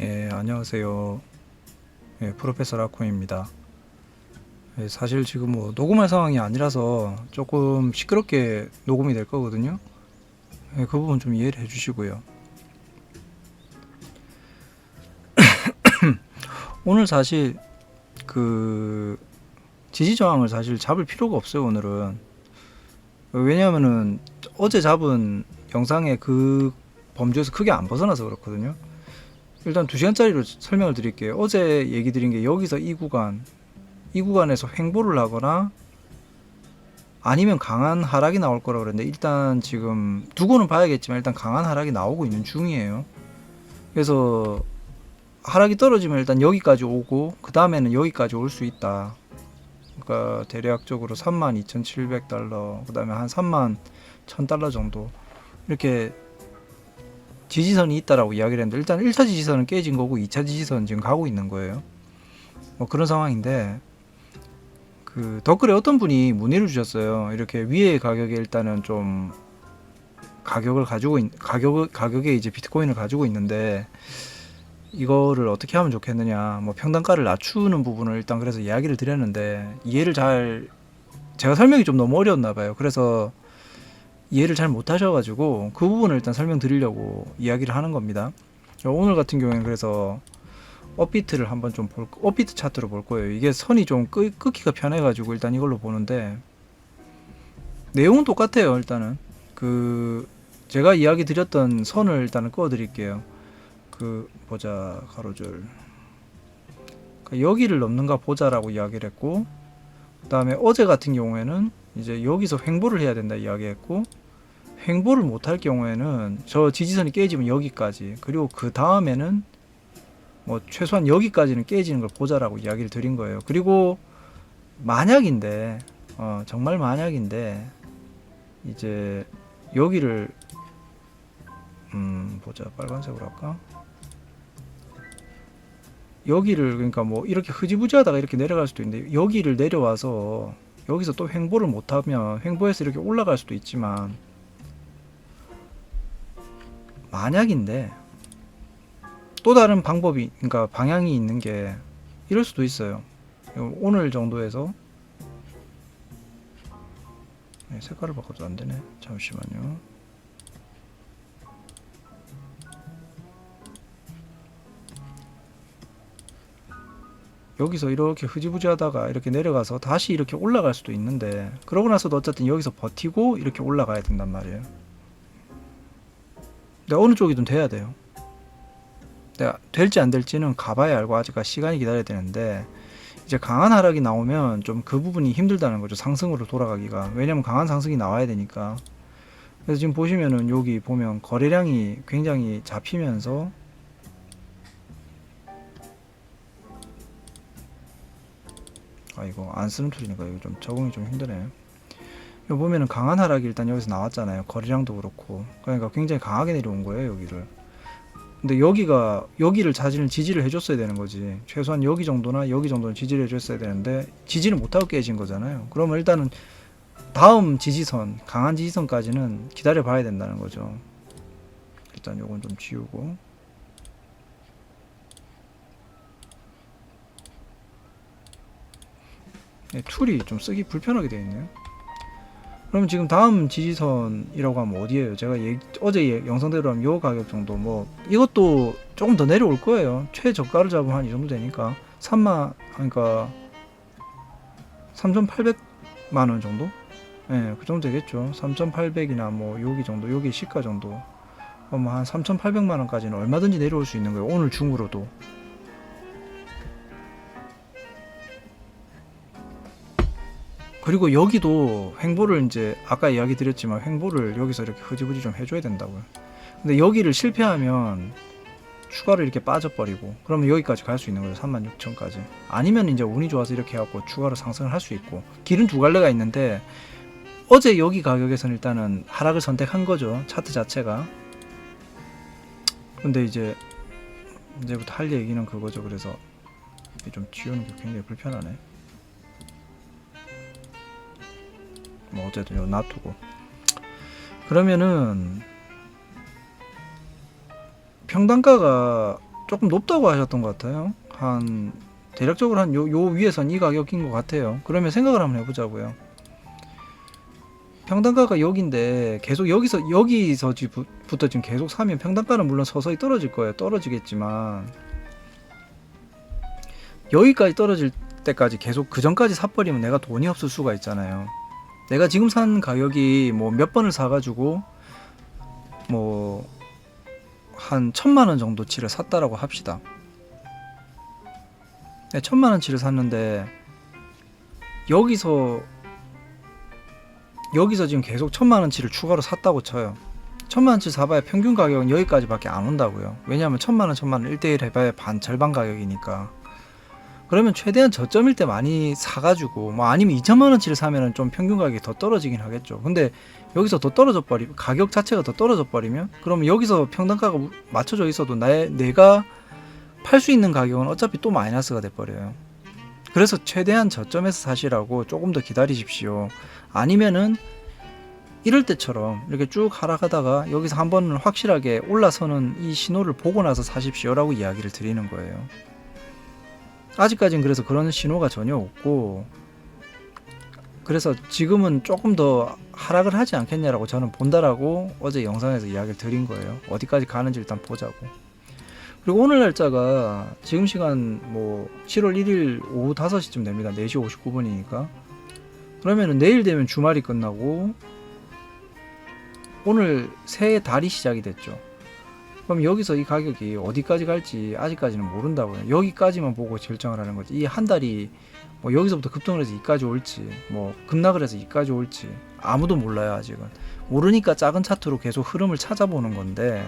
예, 안녕하세요. 예, 프로페서 라콘입니다. 예, 사실 지금 뭐 녹음할 상황이 아니라서 조금 시끄럽게 녹음이 될 거거든요. 예, 그 부분 좀 이해를 해주시고요. 오늘 사실 그 지지 저항을 사실 잡을 필요가 없어요, 오늘은. 왜냐하면은 어제 잡은 영상의 그 범주에서 크게 안 벗어나서 그렇거든요. 일단 2시간짜리로 설명을 드릴게요. 어제 얘기 드린 게 여기서 이 구간에서 횡보를 하거나 아니면 강한 하락이 나올 거라고 그랬는데, 일단 지금 두고는 봐야겠지만 일단 강한 하락이 나오고 있는 중이에요. 그래서 하락이 떨어지면 일단 여기까지 오고 그 다음에는 여기까지 올 수 있다. 그러니까 대략적으로 32,700달러, 그 다음에 한 31,000달러 정도 이렇게 지지선이 있다라고 이야기를 했는데, 일단 1차 지지선은 깨진 거고 2차 지지선은 지금 가고 있는 거예요. 뭐 그런 상황인데, 그 댓글에 어떤 분이 문의를 주셨어요. 이렇게 위의 가격에 일단은 좀 가격에 이제 비트코인을 가지고 있는데 이거를 어떻게 하면 좋겠느냐, 뭐 평단가를 낮추는 부분을 일단 그래서 이야기를 드렸는데, 제가 설명이 좀 너무 어려웠나 봐요. 그래서 이해를 잘 못하셔가지고 그 부분을 일단 설명드리려고 이야기를 하는 겁니다. 오늘 같은 경우에는 그래서 업비트를 한번 좀 업비트 차트로 볼 거예요. 이게 선이 좀 끄기가 편해가지고 일단 이걸로 보는데, 내용은 똑같아요. 일단은 그 제가 이야기 드렸던 선을 일단은 그어 드릴게요. 그 보자, 가로줄, 그러니까 여기를 넘는가 보자라고 이야기를 했고, 그 다음에 어제 같은 경우에는 이제 여기서 횡보를 해야 된다 이야기했고, 횡보를 못할 경우에는 저 지지선이 깨지면 여기까지, 그리고 그 다음에는 뭐 최소한 여기까지는 깨지는 걸 보자라고 이야기를 드린 거예요. 그리고 만약인데, 정말 만약인데 이제 여기를 보자, 빨간색으로 할까? 여기를, 그러니까 뭐 이렇게 흐지부지하다가 이렇게 내려갈 수도 있는데, 여기를 내려와서 여기서 또 횡보를 못하면 횡보해서 이렇게 올라갈 수도 있지만, 만약인데 또 다른 방법이, 그러니까 방향이 있는 게 이럴 수도 있어요. 오늘 정도에서 색깔을 바꿔도 안 되네. 잠시만요. 여기서 이렇게 흐지부지 하다가 이렇게 내려가서 다시 이렇게 올라갈 수도 있는데, 그러고 나서도 어쨌든 여기서 버티고 이렇게 올라가야 된단 말이에요. 근데 어느 쪽이든 돼야 돼요. 내가 될지 안 될지는 가봐야 알고, 아직 시간이 기다려야 되는데, 이제 강한 하락이 나오면 좀 그 부분이 힘들다는 거죠. 상승으로 돌아가기가. 왜냐면 강한 상승이 나와야 되니까. 그래서 지금 보시면은 여기 보면 거래량이 굉장히 잡히면서, 이거 안 쓰는 툴이니까 이거 좀 적응이 좀 힘드네. 여기 보면은 강한 하락이 일단 여기서 나왔잖아요. 거래량도 그렇고. 그러니까 굉장히 강하게 내려온 거예요, 여기를. 근데 여기를 지지를 해줬어야 되는 거지. 최소한 여기 정도나 여기 정도는 지지를 해줬어야 되는데 지지를 못하고 깨진 거잖아요. 그러면 일단은 다음 지지선, 강한 지지선까지는 기다려 봐야 된다는 거죠. 일단 요건 좀 지우고, 툴이 좀 쓰기 불편하게 되어 있네요. 그럼 지금 다음 지지선이라고 하면 어디예요? 제가 어제 영상대로 하면 요 가격 정도, 뭐 이것도 조금 더 내려올 거예요. 최저가를 잡으면 한 이 정도 되니까 3만, 그러니까 3,800만 원 정도? 예, 그 정도 되겠죠. 3,800이나 뭐 여기 정도, 여기 시가 정도. 한 3,800만 원까지는 얼마든지 내려올 수 있는 거예요. 오늘 중으로도. 그리고 여기도 횡보를, 이제 아까 이야기 드렸지만 횡보를 여기서 이렇게 흐지부지 좀 해줘야 된다고요. 근데 여기를 실패하면 추가로 이렇게 빠져버리고, 그러면 여기까지 갈 수 있는 거죠. 36,000까지. 아니면 이제 운이 좋아서 이렇게 해갖고 추가로 상승을 할 수 있고, 길은 두 갈래가 있는데 어제 여기 가격에서는 일단은 하락을 선택한 거죠, 차트 자체가. 근데 이제부터 할 얘기는 그거죠. 그래서 좀 지우는 게 굉장히 불편하네. 뭐 어쨌든 이거 놔두고, 그러면은 평단가가 조금 높다고 하셨던 것 같아요. 한 대략적으로 한 요 위에선 이 가격인 것 같아요. 그러면 생각을 한번 해보자고요. 평단가가 여기인데 계속 여기서부터 지금 계속 사면 평단가는 물론 서서히 떨어질 거예요. 떨어지겠지만 여기까지 떨어질 때까지 계속 그 전까지 사버리면 내가 돈이 없을 수가 있잖아요. 내가 지금 산 가격이 뭐 몇 번을 사가지고 뭐 한 1000만원 정도치를 샀다라고 합시다. 네, 1000만원치를 샀는데 여기서 지금 계속 1000만원치를 추가로 샀다고 쳐요. 1000만원치 사봐야 평균 가격은 여기까지밖에 안 온다고요. 왜냐하면 1000만원 1대1 해봐야 절반 가격이니까. 그러면 최대한 저점일 때 많이 사가지고 뭐 아니면 2000만원치를 사면은 좀 평균 가격이 더 떨어지긴 하겠죠. 근데 여기서 더 떨어져 버리면, 가격 자체가 더 떨어져 버리면, 그러면 여기서 평단가가 맞춰져 있어도 내가 팔 수 있는 가격은 어차피 또 마이너스가 돼 버려요. 그래서 최대한 저점에서 사시라고 조금 더 기다리십시오. 아니면은 이럴 때처럼 이렇게 쭉 하락하다가 여기서 한 번은 확실하게 올라서는 이 신호를 보고 나서 사십시오라고 이야기를 드리는 거예요. 아직까지는 그래서 그런 신호가 전혀 없고, 그래서 지금은 조금 더 하락을 하지 않겠냐라고 저는 본다라고 어제 영상에서 이야기를 드린 거예요. 어디까지 가는지 일단 보자고. 그리고 오늘 날짜가 지금 시간 뭐 7월 1일 오후 5시쯤 됩니다. 4시 59분이니까. 그러면은 내일 되면 주말이 끝나고 오늘 새 달이 시작이 됐죠. 그럼 여기서 이 가격이 어디까지 갈지 아직까지는 모른다고요. 여기까지만 보고 결정을 하는 거지. 이 한 달이 뭐 여기서부터 급등을 해서 이까지 올지, 뭐 급락을 해서 이까지 올지 아무도 몰라요. 아직은 모르니까 작은 차트로 계속 흐름을 찾아보는 건데,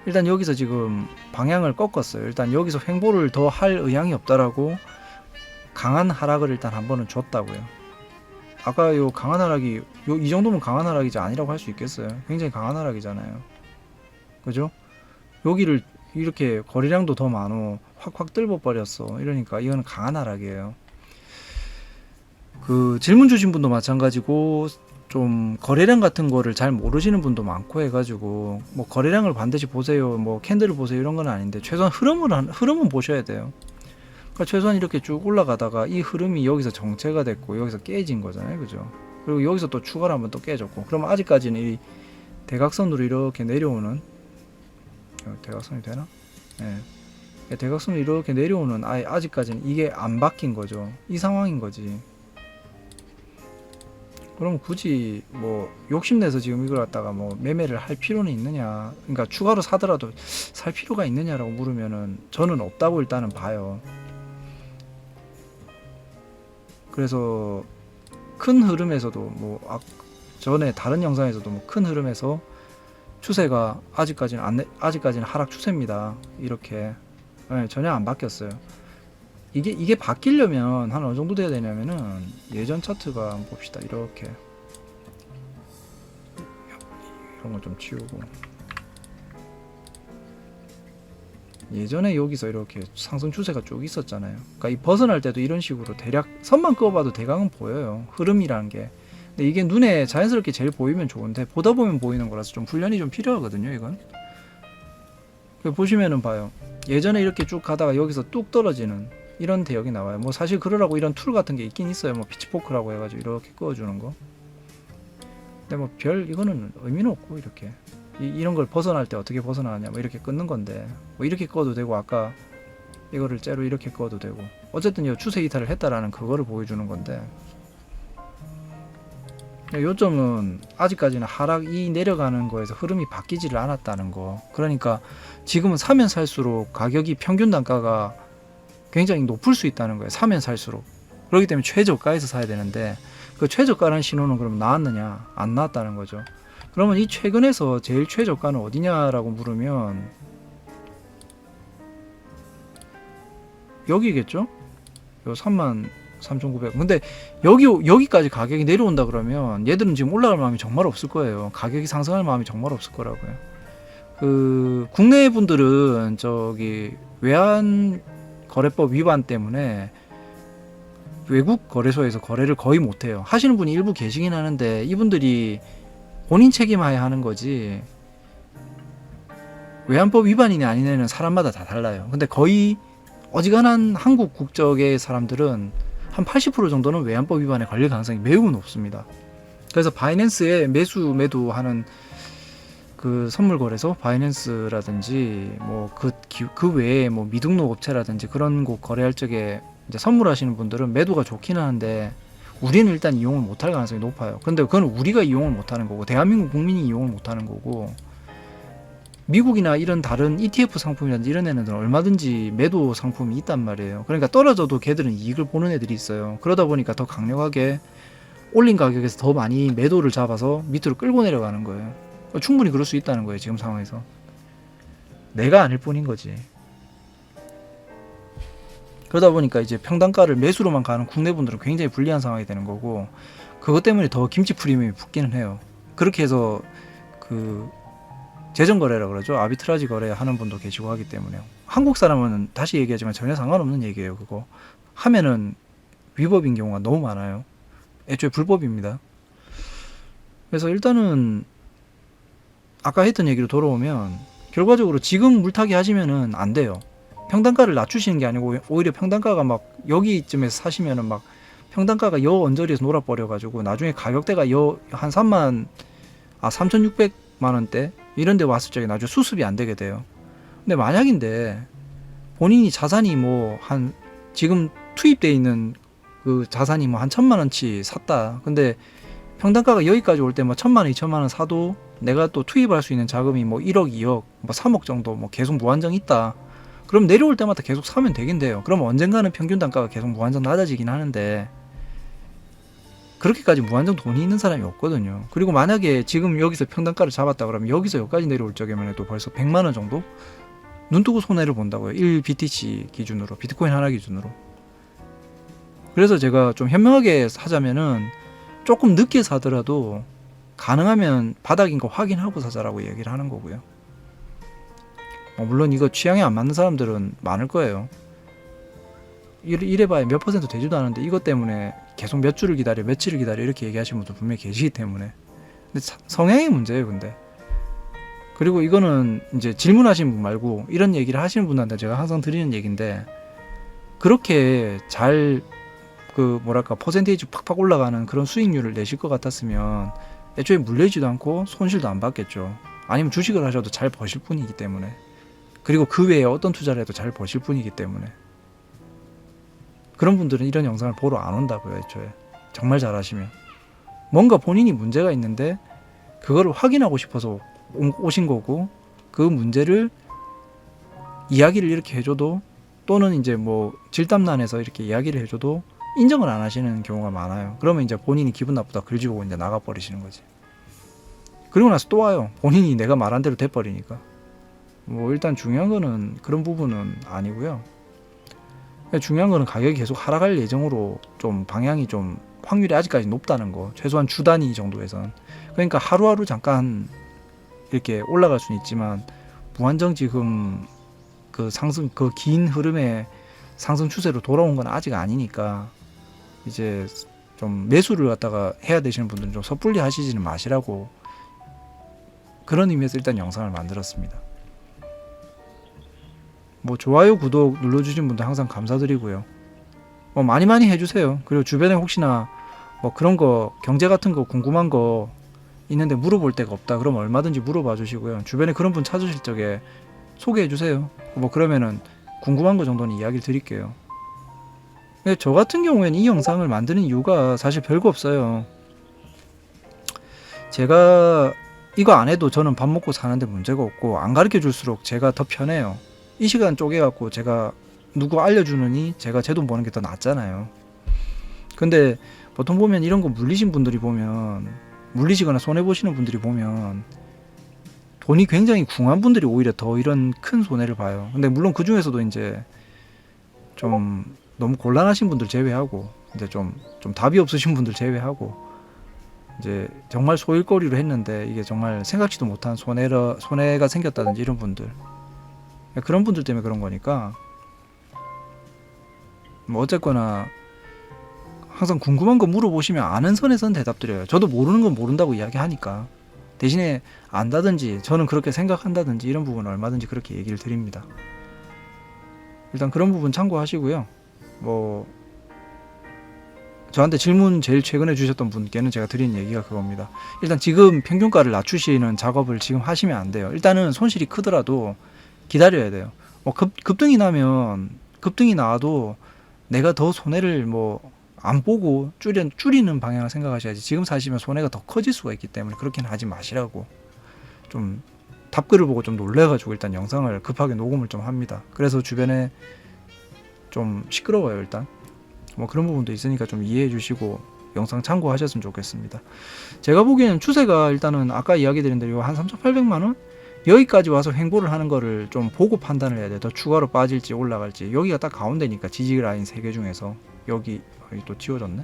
일단 여기서 지금 방향을 꺾었어요. 일단 여기서 횡보를 더 할 의향이 없다라고 강한 하락을 일단 한 번은 줬다고요. 아까 요 강한 하락이 이 정도면 강한 하락이지 아니라고 할 수 있겠어요. 굉장히 강한 하락이잖아요. 그죠? 여기를 이렇게 거래량도 더 많어 확 뜰어 버렸어. 이러니까 이거는 강한 하락이에요. 그 질문 주신 분도 마찬가지고 좀 거래량 같은 거를 잘 모르시는 분도 많고 해가지고 뭐 거래량을 반드시 보세요, 뭐 캔들을 보세요 이런 건 아닌데 최소한 흐름은 보셔야 돼요. 그러니까 최소한 이렇게 쭉 올라가다가 이 흐름이 여기서 정체가 됐고 여기서 깨진 거잖아요, 그죠? 그리고 여기서 또 추가로 한번 또 깨졌고, 그러면 아직까지는 이 대각선으로 이렇게 내려오는, 대각선이 되나? 네. 대각선으로 이렇게 내려오는, 아직까지는 이게 안 바뀐 거죠. 이 상황인 거지. 그럼 굳이 뭐 욕심내서 지금 이걸 갖다가 뭐 매매를 할 필요는 있느냐, 그러니까 추가로 사더라도 살 필요가 있느냐라고 물으면은 저는 없다고 일단은 봐요. 그래서 큰 흐름에서도 뭐 전에 다른 영상에서도 뭐 큰 흐름에서 추세가 아직까지는 하락 추세입니다. 이렇게 전혀 안 바뀌었어요. 이게 바뀌려면 한 어느 정도 돼야 되냐면은 예전 차트가 한번 봅시다. 이렇게 이런 거 좀 치우고, 예전에 여기서 이렇게 상승 추세가 쭉 있었잖아요. 그러니까 이 벗어날 때도 이런 식으로 대략 선만 그어봐도 대강은 보여요. 흐름이라는 게. 근데 이게 눈에 자연스럽게 제일 보이면 좋은데 보다 보면 보이는 거라서 좀 훈련이 좀 필요하거든요. 이건 보시면은 봐요. 예전에 이렇게 쭉 가다가 여기서 뚝 떨어지는 이런 대역이 나와요. 뭐 사실 그러라고 이런 툴 같은 게 있긴 있어요. 뭐 피치포크라고 해가지고 이렇게 그어주는 거. 근데 뭐 이거는 의미는 없고, 이렇게 이런 걸 벗어날 때 어떻게 벗어나냐, 뭐 이렇게 끊는 건데, 뭐 이렇게 꺼도 되고, 아까 이거를 째로 이렇게 꺼도 되고, 어쨌든 이 추세 이탈을 했다라는 그거를 보여주는 건데, 요점은 아직까지는 하락이 내려가는 거에서 흐름이 바뀌지를 않았다는 거. 그러니까 지금은 사면 살수록 가격이 평균 단가가 굉장히 높을 수 있다는 거예요. 사면 살수록. 그렇기 때문에 최저가에서 사야 되는데, 그 최저가라는 신호는 그럼 나왔느냐? 안 나왔다는 거죠. 그러면 이 최근에서 제일 최저가는 어디냐라고 물으면 여기겠죠? 요 33,900. 근데 여기까지 가격이 내려온다 그러면 얘들은 지금 올라갈 마음이 정말 없을 거예요. 가격이 상승할 마음이 정말 없을 거라고요. 그 국내 분들은 저기 외환 거래법 위반 때문에 외국 거래소에서 거래를 거의 못해요. 하시는 분이 일부 계시긴 하는데 이분들이 본인 책임하에 하는 거지, 외환법 위반이냐 아니냐는 사람마다 다 달라요. 근데 거의 어지간한 한국 국적의 사람들은 한 80% 정도는 외환법 위반에 걸릴 가능성이 매우 높습니다. 그래서 바이낸스에 매수 매도하는 그 선물 거래소 바이낸스라든지 뭐 그 외에 뭐 미등록 업체라든지 그런 곳 거래할 적에 이제 선물하시는 분들은 매도가 좋긴 하는데 우리는 일단 이용을 못할 가능성이 높아요. 근데 그건 우리가 이용을 못하는 거고 대한민국 국민이 이용을 못하는 거고, 미국이나 이런 다른 ETF 상품이라든지 이런 애는 얼마든지 매도 상품이 있단 말이에요. 그러니까 떨어져도 걔들은 이익을 보는 애들이 있어요. 그러다 보니까 더 강력하게 올린 가격에서 더 많이 매도를 잡아서 밑으로 끌고 내려가는 거예요. 충분히 그럴 수 있다는 거예요. 지금 상황에서 내가 아닐 뿐인 거지. 그러다 보니까 이제 평단가를 매수로만 가는 국내 분들은 굉장히 불리한 상황이 되는 거고, 그것 때문에 더 김치 프리미엄이 붙기는 해요. 그렇게 해서 그 재정 거래라 그러죠. 아비트라지 거래 하는 분도 계시고 하기 때문에요. 한국 사람은 다시 얘기하지만 전혀 상관없는 얘기예요. 그거 하면은 위법인 경우가 너무 많아요. 애초에 불법입니다. 그래서 일단은 아까 했던 얘기로 돌아오면 결과적으로 지금 물타기 하시면은 안 돼요. 평단가를 낮추시는 게 아니고 오히려 평단가가 막 여기쯤에서 사시면은 막 평단가가 여 언저리에서 놀아버려 가지고 나중에 가격대가 여 한 3,600만 원대 이런 데 왔을 적에 나중에 수습이 안 되게 돼요. 근데 만약인데 본인이 자산이 뭐 한 지금 투입돼 있는 그 자산이 뭐 한 1,000만 원치 샀다. 근데 평단가가 여기까지 올 때 뭐 1,000만 원, 2,000만 원 사도 내가 또 투입할 수 있는 자금이 뭐 1억, 2억, 뭐 3억 정도 뭐 계속 무한정 있다. 그럼 내려올 때마다 계속 사면 되긴 돼요. 그럼 언젠가는 평균 단가가 계속 무한정 낮아지긴 하는데 그렇게까지 무한정 돈이 있는 사람이 없거든요. 그리고 만약에 지금 여기서 평단가를 잡았다 그러면 여기서 여기까지 내려올 적이면 해도 벌써 100만 원 정도 눈뜨고 손해를 본다고요. 1BTC 기준으로, 비트코인 하나 기준으로. 그래서 제가 좀 현명하게 사자면은 조금 늦게 사더라도 가능하면 바닥인 거 확인하고 사자라고 얘기를 하는 거고요. 물론 이거 취향에 안 맞는 사람들은 많을 거예요. 이래봐야 몇 퍼센트 되지도 않은데 이것 때문에 계속 몇 주를 기다려, 며칠을 기다려 이렇게 얘기하시는 분들 분명히 계시기 때문에. 근데 성향의 문제예요, 근데. 그리고 이거는 이제 질문하신 분 말고 이런 얘기를 하시는 분한테 제가 항상 드리는 얘기인데, 그렇게 잘 그 뭐랄까 퍼센테이지 팍팍 올라가는 그런 수익률을 내실 것 같았으면 애초에 물리지도 않고 손실도 안 받겠죠. 아니면 주식을 하셔도 잘 버실 뿐이기 때문에. 그리고 그 외에 어떤 투자를 해도 잘 버실 뿐이기 때문에. 그런 분들은 이런 영상을 보러 안 온다고요. 애초에 정말 잘하시면. 뭔가 본인이 문제가 있는데 그거를 확인하고 싶어서 오신 거고, 그 문제를 이야기를 이렇게 해줘도, 또는 이제 뭐 질담란해서 이렇게 이야기를 해줘도 인정을 안 하시는 경우가 많아요. 그러면 이제 본인이 기분 나쁘다 글지고 이제 나가버리시는 거지. 그리고 나서 또 와요. 본인이 내가 말한 대로 돼버리니까. 뭐 일단 중요한 거는 그런 부분은 아니고요. 중요한 거는 가격이 계속 하락할 예정으로 좀 방향이 좀 확률이 아직까지 높다는 거. 최소한 주 단위 정도에선. 그러니까 하루하루 잠깐 이렇게 올라갈 수는 있지만 무한정 지금 그 상승, 그 긴 흐름의 상승 추세로 돌아온 건 아직 아니니까 이제 좀 매수를 갖다가 해야 되시는 분들은 좀 섣불리 하시지는 마시라고, 그런 의미에서 일단 영상을 만들었습니다. 뭐 좋아요, 구독 눌러주신 분들 항상 감사드리고요. 뭐 많이 해주세요. 그리고 주변에 혹시나 뭐 그런 거 경제 같은 거 궁금한 거 있는데 물어볼 데가 없다 그러면 얼마든지 물어봐 주시고요. 주변에 그런 분 찾으실 적에 소개해 주세요. 뭐 그러면은 궁금한 거 정도는 이야기를 드릴게요. 근데 저 같은 경우에는 이 영상을 만드는 이유가 사실 별거 없어요. 제가 이거 안 해도 저는 밥 먹고 사는데 문제가 없고, 안 가르쳐 줄수록 제가 더 편해요. 이 시간 쪼개갖고 제가 누구 알려주느니 제가 제 돈 버는 게 더 낫잖아요. 근데 보통 보면 이런 거 물리신 분들이 보면, 물리시거나 손해보시는 분들이 보면 돈이 굉장히 궁한 분들이 오히려 더 이런 큰 손해를 봐요. 근데 물론 그 중에서도 이제 좀 너무 곤란하신 분들 제외하고, 이제 좀 답이 없으신 분들 제외하고, 이제 정말 소일거리로 했는데 이게 정말 생각지도 못한 손해가 생겼다든지 이런 분들, 그런 분들 때문에 그런 거니까 뭐 어쨌거나 항상 궁금한 거 물어보시면 아는 선에선 대답 드려요. 저도 모르는 건 모른다고 이야기하니까 대신에 안다든지 저는 그렇게 생각한다든지 이런 부분은 얼마든지 그렇게 얘기를 드립니다. 일단 그런 부분 참고하시고요. 뭐 저한테 질문 제일 최근에 주셨던 분께는 제가 드린 얘기가 그겁니다. 일단 지금 평균가를 낮추시는 작업을 지금 하시면 안 돼요. 일단은 손실이 크더라도 기다려야 돼요. 뭐 급등이 나와도 내가 더 손해를 뭐 안 보고 줄이는 방향을 생각하셔야지. 지금 사시면 손해가 더 커질 수가 있기 때문에 그렇게는 하지 마시라고. 좀 답글을 보고 좀 놀래가지고 일단 영상을 급하게 녹음을 좀 합니다. 그래서 주변에 좀 시끄러워요. 일단 뭐 그런 부분도 있으니까 좀 이해해 주시고 영상 참고하셨으면 좋겠습니다. 제가 보기에는 추세가 일단은 아까 이야기 드린 대로 한 3,800만원? 여기까지 와서 횡보를 하는 거를 좀 보고 판단을 해야 돼요. 더 추가로 빠질지 올라갈지. 여기가 딱 가운데니까 지지 라인 3개 중에서 여기 또 지워졌네.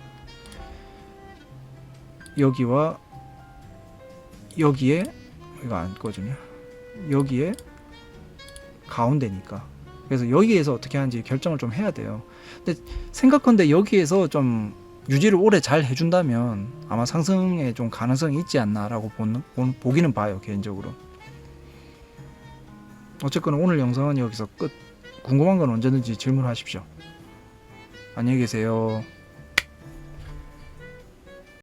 여기와 여기에 이거 안 꺼지냐? 여기에 가운데니까. 그래서 여기에서 어떻게 하는지 결정을 좀 해야 돼요. 근데 생각컨대 여기에서 좀 유지를 오래 잘 해준다면 아마 상승에 좀 가능성이 있지 않나라고 보기는 봐요, 개인적으로. 어쨌거나 오늘 영상은 여기서 끝. 궁금한 건 언제든지 질문하십시오. 안녕히 계세요.